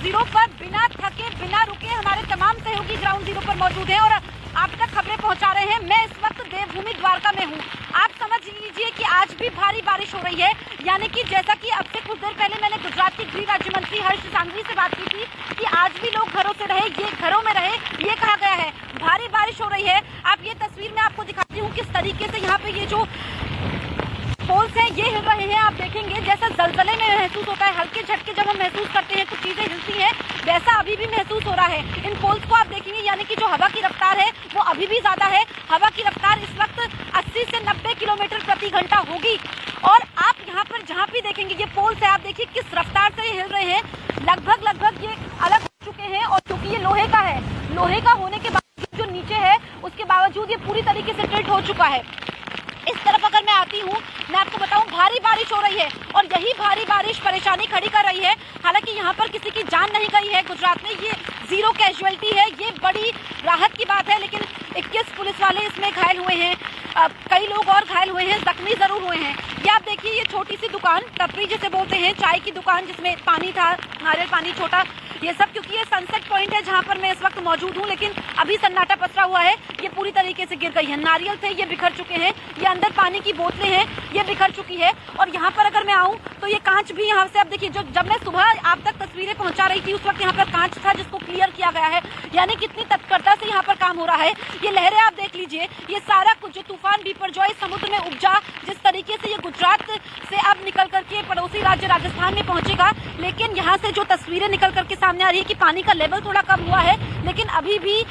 Zero पर बिना थके बिना रुके हमारे तमाम सहयोगी ग्राउंड जीरो पर मौजूद हैं और आप तक खबरें पहुंचा रहे हैं। मैं इस वक्त देवभूमि द्वारका में हूं। आप समझ लीजिए कि आज भी भारी बारिश हो रही है, यानी कि जैसा कि अब से कुछ देर पहले मैंने गुजरात के गृह राज्य मंत्री हर्ष सांघवी से बात की थी कि आज भी लोग घरों से रहे, ये घरों में रहे, ये कहा गया है। भारी बारिश हो रही है। आप ये तस्वीर में आपको दिखाती हूँ किस तरीके से यहाँ पे ये जो पोल्स हैं ये हिल रहे हैं। आप देखेंगे जैसा जलजले में महसूस होता है, हल्के झटके जब हम महसूस करते हैं तो चीजें हिलती हैं, वैसा अभी भी महसूस हो रहा है। इन पोल्स को आप देखेंगे, यानी कि जो हवा की रफ्तार है वो अभी भी ज्यादा है। हवा की रफ्तार इस वक्त 80 से 90 किलोमीटर प्रति घंटा होगी और आप यहाँ पर जहाँ भी देखेंगे ये पोल्स है, आप देखिए किस रफ्तार से हिल रहे हैं। लगभग ये अलग हो चुके हैं और क्योंकि ये लोहे का है, लोहे का होने के बावजूद जो नीचे है उसके बावजूद ये पूरी तरीके से टिल्ट हो चुका है। इस तरफ अगर मैं आती हूँ, मैं आपको बताऊं भारी बारिश हो रही है और यही भारी बारिश परेशानी खड़ी कर रही है। हालांकि यहाँ पर किसी की जान नहीं गई है गुजरात में, ये जीरो कैजुअलिटी है, ये बड़ी राहत की बात है। लेकिन 21 पुलिस वाले इसमें घायल हुए हैं, कई लोग और घायल हुए हैं, जख्मी जरूर हुए हैं। ये आप देखिए, ये छोटी सी दुकान, टपरी जिसे बोलते हैं, चाय की दुकान जिसमें पानी था, नारियल पानी छोटा, ये सब क्योंकि ये सनसेट पॉइंट है जहाँ पर मैं इस वक्त मौजूद हूँ। लेकिन अभी सन्नाटा पसरा हुआ है, ये पूरी तरीके से गिर गई है। नारियल थे ये बिखर चुके हैं, ये अंदर पानी की बोतलें हैं ये बिखर चुकी है। और यहाँ पर अगर मैं आऊँ तो ये कांच भी यहाँ से आप देखिए, जो जब मैं सुबह आप तक तस्वीरें पहुँचा रही थी उस वक्त यहाँ पर कांच था जिसको क्लियर किया गया है, यानी कितनी तत्परता से यहाँ पर काम हो रहा है। ये लहरें आप देख लीजिए, ये सारा कुछ जो तूफान बिपरजॉय समुद्र में उपजा, जिस तरीके से ये गुजरात से अब निकल करके पड़ोसी राज्य राजस्थान में पहुंचेगा। लेकिन यहाँ से जो तस्वीरें निकल करके सामने आ रही है कि पानी का लेवल थोड़ा कम हुआ है, लेकिन अभी भी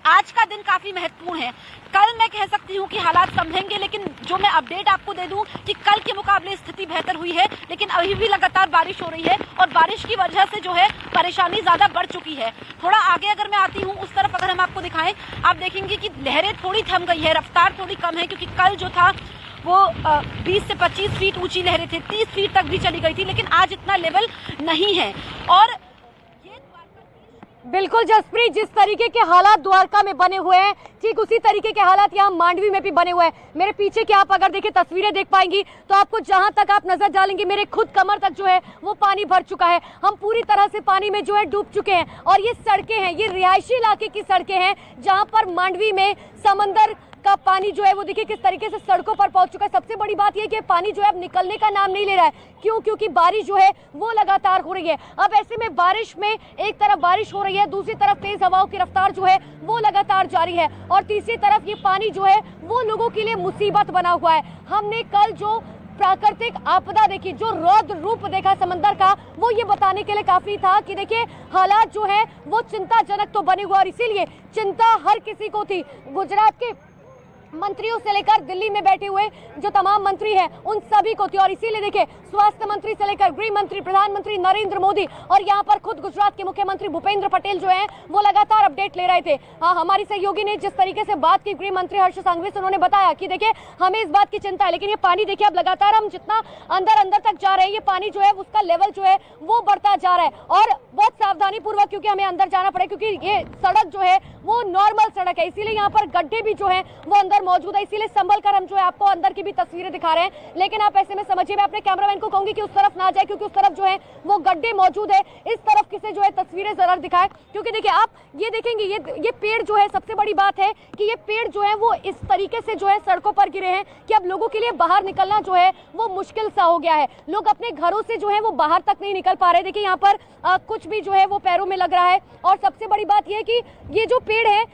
आज का दिन काफी महत्वपूर्ण है। कल मैं कह सकती हूँ कि हालात संभलेंगे, लेकिन जो मैं अपडेट आपको दे दूं कि कल के मुकाबले स्थिति बेहतर हुई है, लेकिन अभी भी लगातार बारिश हो रही है और बारिश की वजह से जो है परेशानी ज्यादा बढ़ चुकी है। थोड़ा आगे अगर मैं आती हूँ उस तरफ अगर हम आपको दिखाएं, आप देखेंगे कि लहरें थोड़ी थम गई है, रफ्तार थोड़ी कम है, क्योंकि कल जो था वो 20 से 25 फीट ऊंची लहरें थी, 30 फीट तक भी चली गई थी, लेकिन आज इतना लेवल नहीं है। और बिल्कुल जसप्रीत, जिस तरीके के हालात द्वारका में बने हुए हैं ठीक उसी तरीके के हालात यहाँ मांडवी में भी बने हुए हैं। मेरे पीछे की आप अगर देखिए तस्वीरें देख पाएंगी तो आपको जहां तक आप नजर डालेंगे मेरे खुद कमर तक जो है वो पानी भर चुका है। हम पूरी तरह से पानी में जो है डूब चुके हैं और ये सड़कें हैं, ये रिहायशी इलाके की सड़कें हैं जहाँ पर मांडवी में समंदर का पानी जो है वो देखिए किस तरीके से सड़कों पर पहुंच चुका है। सबसे बड़ी बात यह कि पानी जो है अब निकलने का नाम नहीं ले रहा है। क्यों? क्योंकि बारिश जो है वो लगातार हो रही है। अब ऐसे में बारिश में एक तरफ बारिश हो रही है, दूसरी तरफ तेज हवाओं की रफ्तार जो है वो लगातार जारी है और तीसरी तरफ ये पानी जो है वो लोगों के लिए मुसीबत बना हुआ है। हमने कल जो प्राकृतिक आपदा देखी, जो रौद्र रूप देखा समंदर का, वो ये बताने के लिए काफी था कि देखिए हालात जो है वो चिंताजनक तो बने हुए और इसीलिए चिंता हर किसी को थी। गुजरात के मंत्रियों से लेकर दिल्ली में बैठे हुए जो तमाम मंत्री हैं उन सभी को थी और इसीलिए देखिए स्वास्थ्य मंत्री से लेकर गृह मंत्री, प्रधानमंत्री नरेंद्र मोदी और यहाँ पर खुद गुजरात के मुख्यमंत्री भूपेंद्र पटेल जो हैं वो लगातार अपडेट ले रहे थे। हाँ, हमारी सहयोगी ने जिस तरीके से बात की गृह मंत्री हर्ष सांघवी से, उन्होंने बताया कि देखिए हमें इस बात की चिंता है, लेकिन ये पानी देखिए अब लगातार हम जितना अंदर तक जा रहे हैं ये पानी जो है उसका लेवल जो है वो बढ़ता जा रहा है और बहुत सावधानी पूर्वक, क्योंकि हमें अंदर जाना पड़ेगा क्योंकि ये सड़क जो है वो नॉर्मल सड़क है, इसीलिए यहाँ पर गड्ढे भी जो है वो अंदर मौजूद है, इसीलिए संभल कर हम जो है आपको अंदर की भी तस्वीरें दिखा रहे हैं। लेकिन आप ऐसे में समझिए, मैं अपने कैमरामैन को कहूंगी कि उस तरफ ना जाए क्योंकि उस तरफ जो है वो गड्ढे मौजूद है, इस तरफ किसे जो है तस्वीरें जरूर दिखाएं क्योंकि देखिए आप ये देखेंगे ये पेड़ जो है, सबसे बड़ी बात है कि ये पेड़ जो है वो इस तरीके से जो है सड़कों पर गिरे हैं कि अब लोगों के लिए बाहर निकलना जो है वो मुश्किल सा हो गया है। लोग अपने घरों से जो है वो बाहर तक नहीं निकल पा रहे। देखिए यहाँ पर कुछ भी जो है वो पैरों में लग रहा है और सबसे बड़ी बात यह है कि ये जो पेड़ है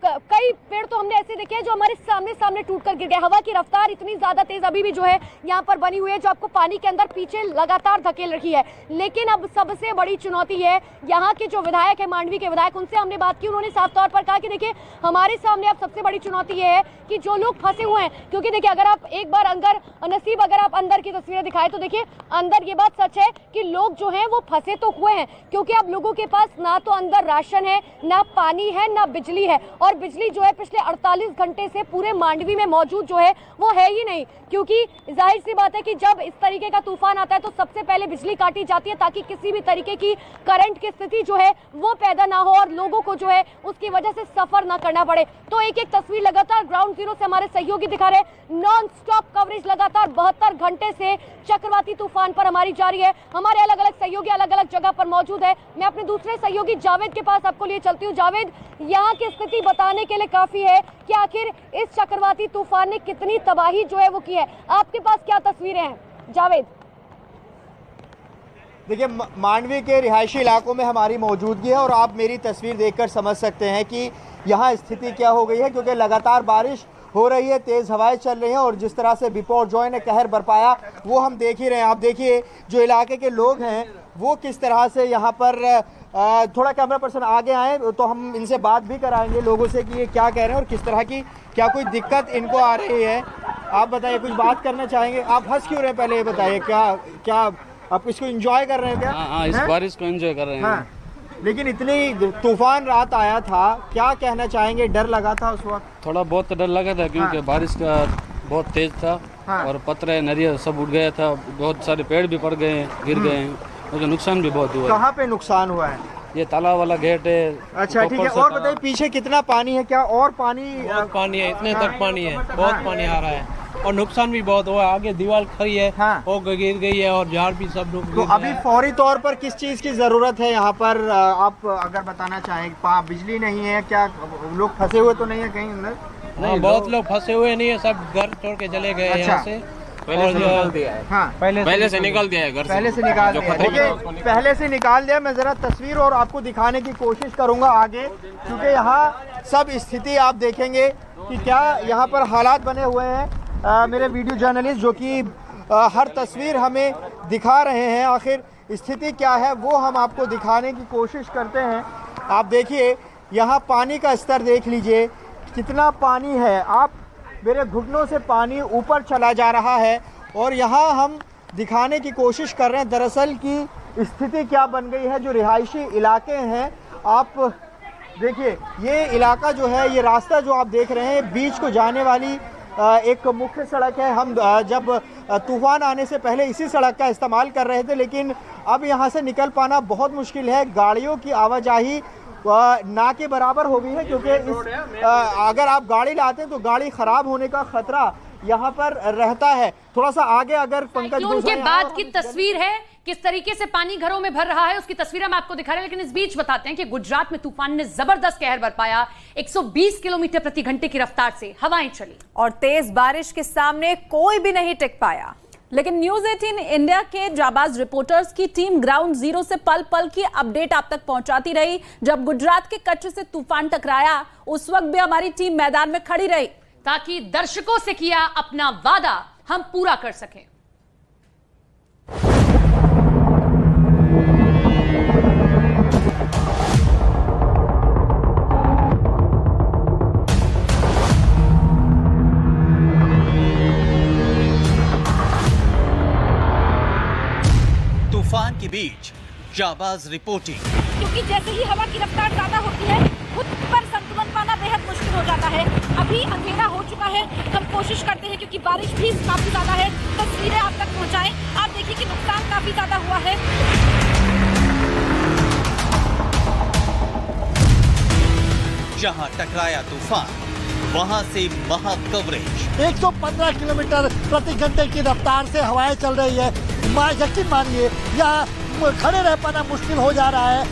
कई पेड़ तो हमने ऐसे देखे हैं जो हमारे सामने टूटकर गिर गए। हवा की रफ्तार इतनी ज्यादा तेज अभी भी जो है यहाँ पर बनी हुई है जो आपको पानी के अंदर पीछे लगातार धकेल रही है। लेकिन अब सबसे बड़ी चुनौती है यहाँ के जो विधायक है, मांडवी के विधायक, उनसे हमने बात की, उन्होंने साफ तौर पर कहा कि देखिए हमारे सामने अब सबसे बड़ी चुनौती ये है कि जो लोग फंसे हुए हैं, क्योंकि देखिए अगर आप एक बार अगर आप अंदर की तस्वीरें दिखाए तो देखिए अंदर ये बात सच है कि लोग जो है वो फंसे तो हुए हैं क्योंकि अब लोगों के पास ना तो अंदर राशन है, ना पानी है, ना बिजली है और और बिजली जो है पिछले 48 घंटे से पूरे मांडवी में मौजूद जो है वो है ही नहीं, क्योंकि जाहिर सी बात है कि जब इस तरीके का तूफान आता है तो सबसे पहले बिजली काटी जाती है ताकि किसी भी तरीके की करंट की स्थिति जो है वो पैदा ना हो और लोगों को जो है उसकी वजह से सफर ना करना पड़े। तो एक एक तस्वीर लगातार ग्राउंड जीरो से हमारे सहयोगी दिखा रहे, नॉन स्टॉप कवरेज लगातार 72 घंटे से चक्रवाती तूफान पर हमारी जारी है। हमारे अलग अलग सहयोगी अलग अलग जगह पर मौजूद है। मैं अपने दूसरे सहयोगी जावेद के पास आपको लिए चलती हूँ। जावेद, यहाँ की स्थिति बताने के लिए काफी है कि आखिर इस चक्रवाती तूफान ने कितनी तबाही जो है वो की है। आपके पास क्या तस्वीरें हैं जावेद? देखिए, मांडवी के रिहायशी इलाकों में हमारी मौजूदगी है और आप मेरी तस्वीर देखकर समझ सकते हैं कि यहाँ स्थिति क्या हो गई है, क्योंकि लगातार बारिश हो रही है, तेज़ हवाएं चल रही हैं और जिस तरह से बिपरजॉय ने कहर बरपाया वो हम देख ही रहे हैं। आप देखिए जो इलाके के लोग हैं वो किस तरह से यहाँ पर थोड़ा कैमरा पर्सन आगे आए तो हम इनसे बात भी कराएंगे लोगों से कि ये क्या कह रहे हैं और किस तरह की क्या कोई दिक्कत इनको आ रही है। आप बताइए, कुछ बात करना चाहेंगे? आप हंस क्यों रहे, पहले ये बताइए, क्या आप इसको एंजॉय कर रहे हैं क्या? हाँ, इस बारिश को एंजॉय कर रहे हैं। हाँ, लेकिन इतनी तूफान रात आया था, क्या कहना चाहेंगे? डर लगा था उस वक्त? थोड़ा बहुत डर लगा था क्योंकि बारिश का बहुत तेज था और पत्थर नारियल सब उड़ गया था, बहुत सारे पेड़ भी पड़ गए, गिर गए, मुझे नुकसान भी बहुत हुआ। कहाँ पे नुकसान हुआ है? ये तालाब वाला गेट है। अच्छा, ठीक है। और बताइए पीछे कितना पानी है? क्या और पानी? बहुत पानी है, इतने तक पानी है, बहुत पानी आ रहा है और नुकसान भी बहुत हुआ है। आगे दीवार खड़ी है, वो गिर गई है और झाड़ भी सब लोग। तो अभी फौरी तौर पर किस चीज की जरूरत है यहाँ पर? आप अगर बताना चाहें, बिजली नहीं है क्या? लोग फंसे हुए तो नहीं है कहीं अंदर? नहीं, बहुत लोग फंसे हुए नहीं है, सब घर छोड़ के चले गए यहाँ से। पहले से निकाल दिया है। हाँ, पहले से निकाल दिया है घर से। पहले से निकाल दिया। देखिए, पहले से निकाल दिया। मैं जरा तस्वीर और आपको दिखाने की कोशिश करूंगा आगे, क्योंकि यहाँ सब स्थिति आप देखेंगे कि क्या यहाँ पर हालात बने हुए हैं। मेरे वीडियो जर्नलिस्ट जो कि हर तस्वीर हमें दिखा रहे हैं, आखिर स्थिति क्या है वो हम आपको दिखाने की कोशिश करते हैं। आप देखिए यहाँ पानी का स्तर देख लीजिए, कितना पानी है। आप मेरे घुटनों से पानी ऊपर चला जा रहा है और यहाँ हम दिखाने की कोशिश कर रहे हैं दरअसल की स्थिति क्या बन गई है। जो रिहायशी इलाके हैं, आप देखिए ये इलाका जो है, ये रास्ता जो आप देख रहे हैं बीच को जाने वाली एक मुख्य सड़क है। हम जब तूफान आने से पहले इसी सड़क का इस्तेमाल कर रहे थे, लेकिन अब यहाँ से निकल पाना बहुत मुश्किल है। गाड़ियों की आवाजाही ना के बराबर हो गई है, क्योंकि अगर आप गाड़ी लाते हैं तो गाड़ी खराब होने का खतरा यहाँ पर रहता है। थोड़ा सा आगे अगर पंकज के बाद की तस्वीर है, किस तरीके से पानी घरों में भर रहा है उसकी तस्वीर हम आपको दिखा रहे हैं। लेकिन इस बीच बताते हैं कि गुजरात में तूफान ने जबरदस्त कहर बरपाया। 120 किलोमीटर प्रति घंटे की रफ्तार से हवाएं चली और तेज बारिश के सामने कोई भी नहीं टिक पाया। लेकिन न्यूज़ 18 इंडिया के जाबाज रिपोर्टर्स की टीम ग्राउंड जीरो से पल पल की अपडेट आप तक पहुंचाती रही। जब गुजरात के कच्छ से तूफान टकराया उस वक्त भी हमारी टीम मैदान में खड़ी रही ताकि दर्शकों से किया अपना वादा हम पूरा कर सकें। तूफान के बीच जाबाज रिपोर्टिंग। क्योंकि जैसे ही हवा की रफ्तार ज्यादा होती है खुद पर संतुलन पाना बेहद मुश्किल हो जाता है। अभी अंधेरा हो चुका है, हम कोशिश करते हैं क्योंकि बारिश भी काफी ज्यादा है, तस्वीरें आप तक पहुंचाएं। आप देखिए कि नुकसान काफी ज्यादा हुआ है। जहां टकराया तूफान वहां से महा कवरेज। 115 किलोमीटर प्रति घंटे की रफ्तार से हवाएं चल रही है। यकीन मानिए यहाँ खड़े रह पाना मुश्किल हो जा रहा है।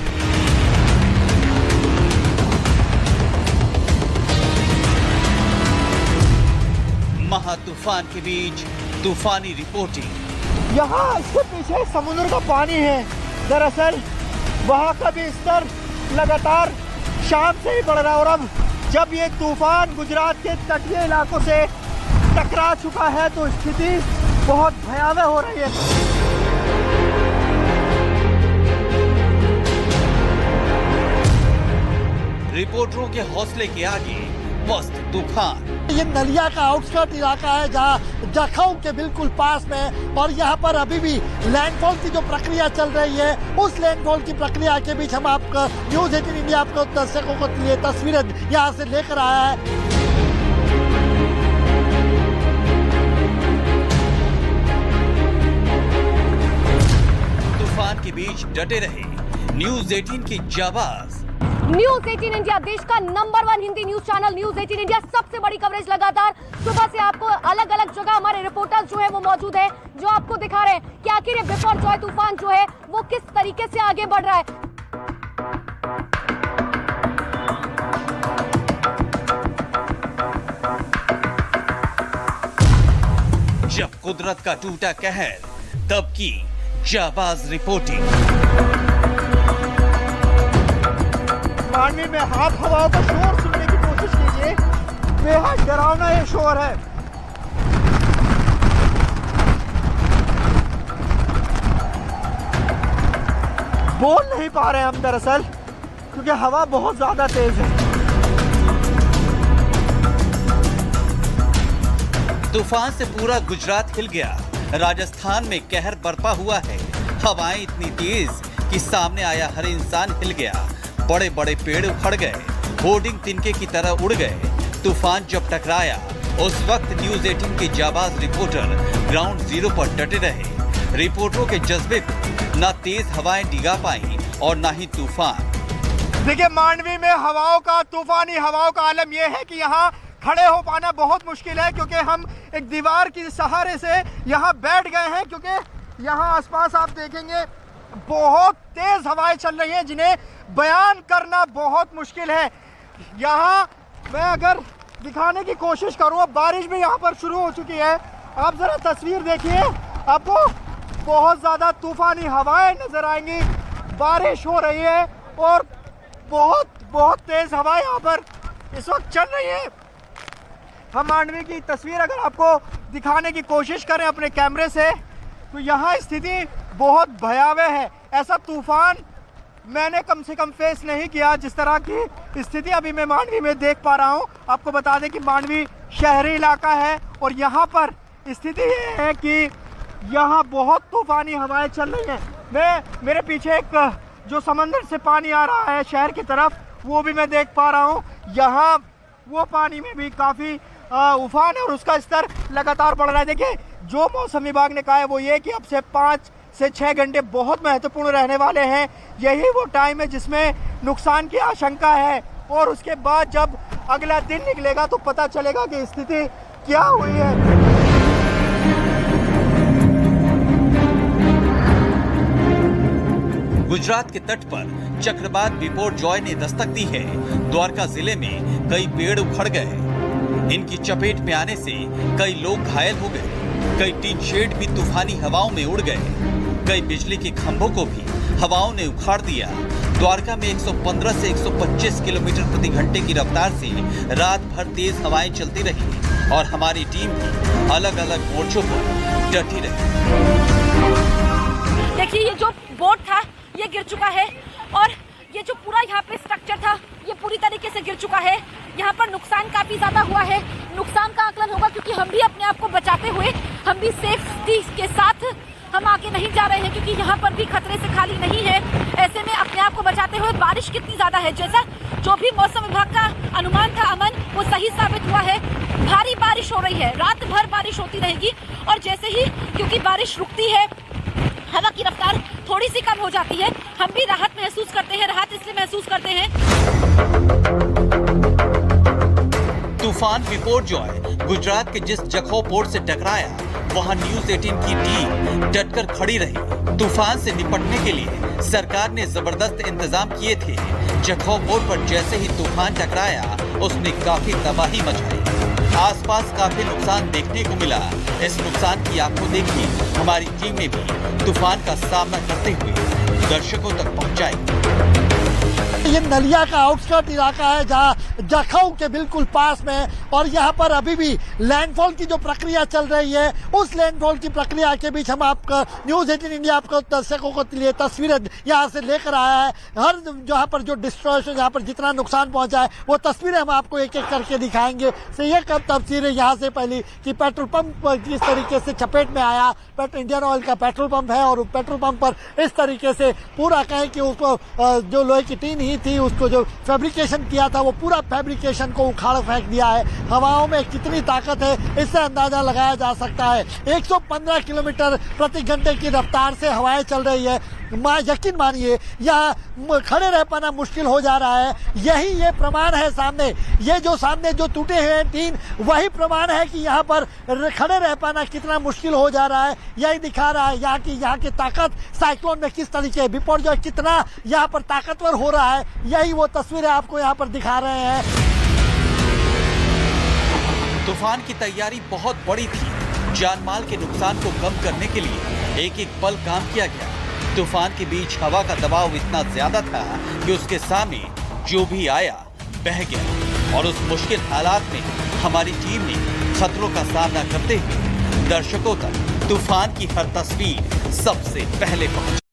महा तूफान के बीच तूफानी रिपोर्टिंग। यहाँ इसके पीछे समुद्र का पानी है। दरअसल वहाँ का भी स्तर लगातार शाम से ही बढ़ रहा है और अब जब ये तूफान गुजरात के तटीय इलाकों से टकरा चुका है तो स्थिति बहुत भयावह हो रही है। रिपोर्टरों के हौसले के आगे जबरदस्त तूफान। ये नलिया का आउटस्कर्ट इलाका है जहाँ जखौ के बिल्कुल पास में, और यहाँ पर अभी भी लैंडफॉल की जो प्रक्रिया चल रही है, उस लैंडफॉल की प्रक्रिया के बीच हम आपको न्यूज़ 18 इंडिया आपको दर्शकों को ये तस्वीरें यहाँ से लेकर आया है। तूफान के बीच डटे रहे न्यूज़ 18 की जाबाज। न्यूज 18 इंडिया देश का number 1 Hindi news channel news 18 India, सबसे बड़ी कवरेज लगातार सुबह से आपको अलग अलग जगह हमारे रिपोर्टर्स जो है वो मौजूद है, जो आपको दिखा रहे हैं कि आखिर ये बिपरजॉय तूफान जो है वो किस तरीके से आगे बढ़ रहा है। जब कुदरत का टूटा कहर, तब की जाबाज रिपोर्टिंग। मांडवी में हाथ हवाओं का शोर सुनने की कोशिश कीजिए, बेहद डरावना ये शोर है। बोल नहीं पा रहे हम दरअसल, क्योंकि हवा बहुत ज्यादा तेज है। तूफान से पूरा गुजरात हिल गया। राजस्थान में कहर बरपा हुआ है। हवाएं इतनी तेज कि सामने आया हर इंसान हिल गया। बड़े बड़े पेड़ उखड़ गए, होर्डिंग तिनके की तरह उड़ गए। तूफान जब टकराया, उस वक्त न्यूज़ 18 के जाबाज रिपोर्टर ग्राउंड जीरो पर डटे रहे। रिपोर्टरों के जज्बे को ना तेज हवाएं डिगा पाई और ना ही तूफान। देखिए, मांडवी में हवाओं का, तूफानी हवाओं का आलम यह है कि यहाँ खड़े हो पाना बहुत मुश्किल है, क्योंकि हम एक दीवार की सहारे से यहाँ बैठ गए हैं, क्योंकि यहाँ आसपास आप देखेंगे बहुत तेज हवाएं चल रही हैं, जिन्हें बयान करना बहुत मुश्किल है। यहाँ मैं अगर दिखाने की कोशिश करूँ, अब बारिश भी यहाँ पर शुरू हो चुकी है। आप जरा तस्वीर देखिए, आपको बहुत ज़्यादा तूफानी हवाएं नजर आएंगी। बारिश हो रही है और बहुत तेज हवाएं यहाँ पर इस वक्त चल रही है। हम मांडवी की तस्वीर अगर आपको दिखाने की कोशिश करें अपने कैमरे से, तो यहाँ स्थिति बहुत भयावह है। ऐसा तूफान मैंने कम से कम फेस नहीं किया जिस तरह की स्थिति अभी मैं मांडवी में देख पा रहा हूँ। आपको बता दें कि मांडवी शहरी इलाका है और यहाँ पर स्थिति ये है कि यहाँ बहुत तूफानी हवाएं चल रही हैं। मेरे पीछे एक जो समंदर से पानी आ रहा है शहर की तरफ, वो भी मैं देख पा रहा हूँ। यहाँ वो पानी में भी काफ़ी उफान है और उसका स्तर लगातार बढ़ रहा है। देखिए, जो मौसम विभाग ने कहा है वो ये कि अब से 5 से 6 घंटे बहुत महत्वपूर्ण रहने वाले हैं। यही वो टाइम है जिसमें नुकसान की आशंका है, और उसके बाद जब अगला दिन निकलेगा तो पता चलेगा कि स्थिति क्या हुई है। गुजरात के तट पर चक्रवात बिपरजॉय ने दस्तक दी है। द्वारका जिले में कई पेड़ उखड़ गए। इनकी चपेट में आने से कई लोग घायल हो गए। कई टीन शेड भी तूफानी हवाओं में उड़ गए। कई बिजली के खंभों को भी हवाओं ने उखाड़ दिया। द्वारका में 115 से 125 किलोमीटर प्रति घंटे की रफ्तार से रात भर तेज हवाएं चलती रही और हमारी टीम भी अलग अलग मोर्चों पर डटी रही। देखिए, ये जो बोट था ये गिर चुका है, और ये जो पूरा यहाँ पे स्ट्रक्चर था ये पूरी तरीके से गिर चुका है। यहाँ पर नुकसान काफी ज्यादा हुआ है। नुकसान का आकलन होगा क्योंकि हम भी अपने आप को बचाते हुए, हम भी सेफ्टी के साथ हम आगे नहीं जा रहे हैं, क्योंकि यहाँ पर भी खतरे से खाली नहीं है। ऐसे में अपने आप को बचाते हुए, बारिश कितनी ज्यादा है, जैसा जो भी मौसम विभाग का अनुमान था अमन, वो सही साबित हुआ है। भारी बारिश हो रही है, रात भर बारिश होती रहेगी, और जैसे ही क्योंकि बारिश रुकती है, हवा की रफ्तार थोड़ी सी कम हो जाती है, हम भी राहत महसूस करते हैं। राहत इसलिए महसूस करते हैं, तूफान बिपरजॉय गुजरात के जिस जखौ पोर्ट से टकराया, वहां न्यूज़ 18 की टीम डटकर खड़ी रही। तूफान से निपटने के लिए सरकार ने जबरदस्त इंतजाम किए थे। जखौ पोर्ट पर जैसे ही तूफान टकराया, उसने काफी तबाही मचाई। आसपास काफी नुकसान देखने को मिला। इस नुकसान की आपको देखी हमारी टीम ने भी तूफान का सामना करते हुए दर्शकों तक पहुंचाई। ये नलिया का आउटस्कर्ट इलाका है जहाँ जखौ के बिल्कुल पास में, और यहाँ पर अभी भी लैंडफॉल की जो प्रक्रिया चल रही है उस लैंडफॉल की प्रक्रिया के बीच हम आपका न्यूज़ 18 इंडिया आपको दर्शकों को लिए तस्वीरें यहाँ से लेकर आया है। हर जहाँ पर जो डिस्ट्रॉयशन, जहाँ पर जितना नुकसान पहुंचा है वो तस्वीरें हम आपको एक एक करके दिखाएंगे। तो ये कब तस्वीरें यहाँ से पहली कि पेट्रोल पंप किस तरीके से चपेट में आया, इंडियन ऑयल का पेट्रोल पंप है और पेट्रोल पंप पर इस तरीके से पूरा कहें कि उसको जो लोहे की टीन ही थी उसको जो फैब्रिकेशन किया था वो पूरा फैब्रिकेशन को उखाड़ फेंक दिया है। हवाओं में कितनी ताकत है इससे अंदाजा लगाया जा सकता है। 115 किलोमीटर प्रति घंटे की रफ्तार से हवाएं चल रही है। यकीन मानिए यहाँ खड़े रह पाना मुश्किल हो जा रहा है। यही ये प्रमाण है सामने, ये जो सामने जो टूटे हुए हैं टीन वही प्रमाण है कि यहाँ पर खड़े रह पाना कितना मुश्किल हो जा रहा है। यही दिखा रहा है यहाँ की ताकत साइक्लोन में किस तरीके बिपोरजॉय कितना यहाँ पर ताकतवर हो रहा है। यही वो तस्वीरें आपको यहाँ पर दिखा रहे हैं। तूफान की तैयारी बहुत बड़ी थी। जान माल के नुकसान को कम करने के लिए एक एक पल काम किया गया। तूफान के बीच हवा का दबाव इतना ज्यादा था कि उसके सामने जो भी आया बह गया, और उस मुश्किल हालात में हमारी टीम ने खतरों का सामना करते हुए दर्शकों तक तूफान की हर तस्वीर सबसे पहले पहुंची।